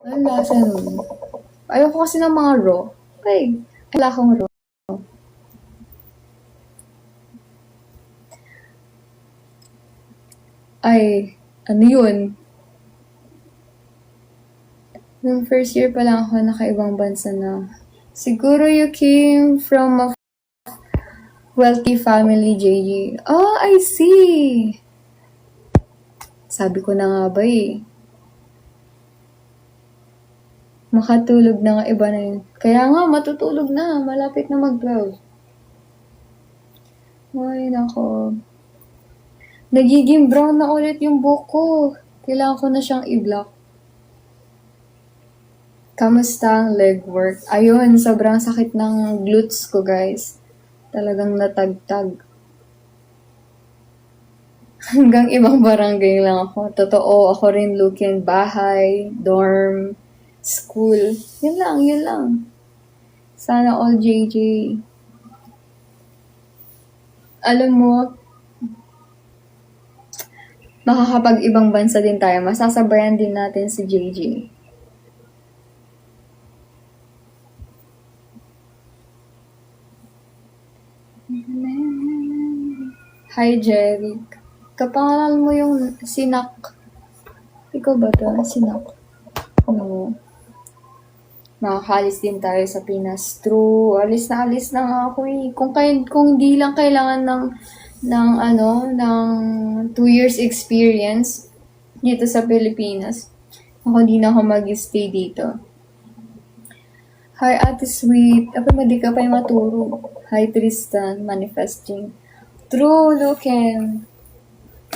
Ang lasa nun. Ayoko kasi ng mga raw. Ay, wala akong raw. Ay, ano yun? Nung first year pa lang ako, nakaibang bansa na. Siguro you came from a wealthy family, JJ. Oh, I see! Sabi ko na nga ba eh. Makatulog na nga iba na yun. Kaya nga, matutulog na. Malapit na mag-12. Ay, nako. Nagiging brown na ulit yung buhok ko. Kailangan ko na siyang i-block. Kamusta ang leg work? Ayun, sobrang sakit ng glutes ko, guys. Talagang natagtag. Hanggang ibang barangay lang ako. Totoo, ako rin looking bahay, dorm, school. Yun lang. Sana all JJ. Alam mo, makakapag-ibang bansa din tayo. Masasabayan din natin si JJ. Hi, Jeric. Kapangalan mo yung Sinak. Ikaw ba to? Sinak. No. Makakalis din tayo sa Pinas. True. Alis na nga ako eh. Kung hindi lang kailangan ng 2 years experience dito sa Pilipinas, ako hindi na ako mag-stay dito. Hi, Ate Sweet. Ako hindi ka pa yung maturo. Hi, Tristan. Manifesting. True, Luken.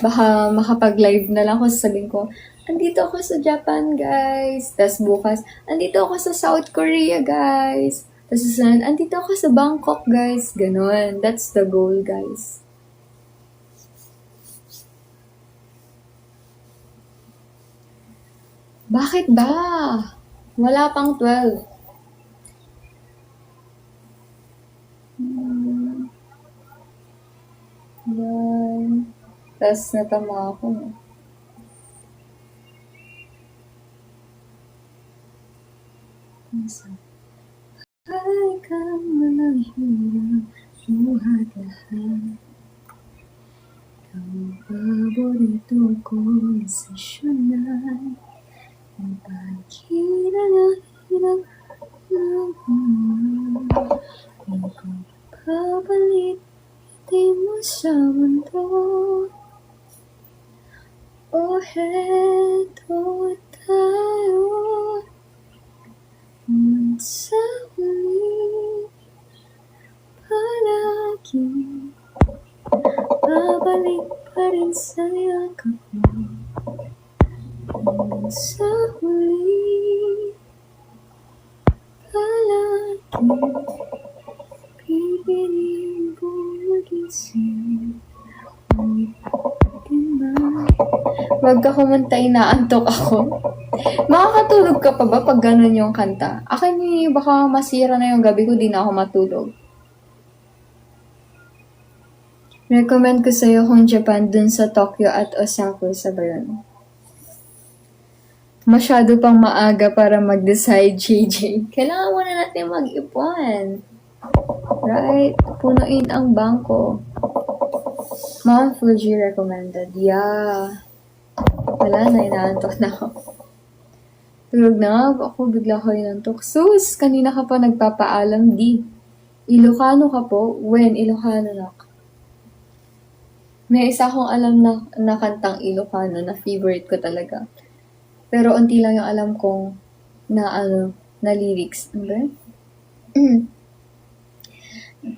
Baka makapag-live na lang ako, sasabihin ko, andito ako sa Japan, guys. Tapos bukas, andito ako sa South Korea, guys. Tapos susunod, andito ako sa Bangkok, guys. Ganon. That's the goal, guys. Bakit ba? Wala pang 12. Yan. Tapos natama ako. Ay kang manahirap, buhat lahat. Ang paborito kong desisyonan. Ang pagkira na hirap ng hindi ko papalit. Di mo sa mundo. O heto tayo. Sa huli palagi babalik pa rin sa yakap mo. Sa huli palagi pipiling bumagising. Wag ka kumanta, inaantok ako. Makakatulog ka pa ba pag ganun yung kanta? Akin baka masira na yung gabi ko, di na ako matulog. Recommend ko sa'yo kung Japan dun sa Tokyo at Osaka sa bayon. Masyado pang maaga para mag-decide, JJ. Kailangan muna natin mag-ipon. Right? Punuin ang bangko. Mount Fuji recommended. Yeah. Wala na, inaantok na ako. Tulog na ako, bigla ko inantok. Sus, kanina ka pa nagpapaalam, di. Ilocano ka po? When? Ilocano na. May isa akong alam na kantang Ilocano na favorite ko talaga. Pero unti lang yung alam kong na lyrics. Ano ba?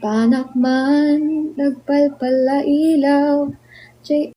Panak man, nagpalpala ilaw,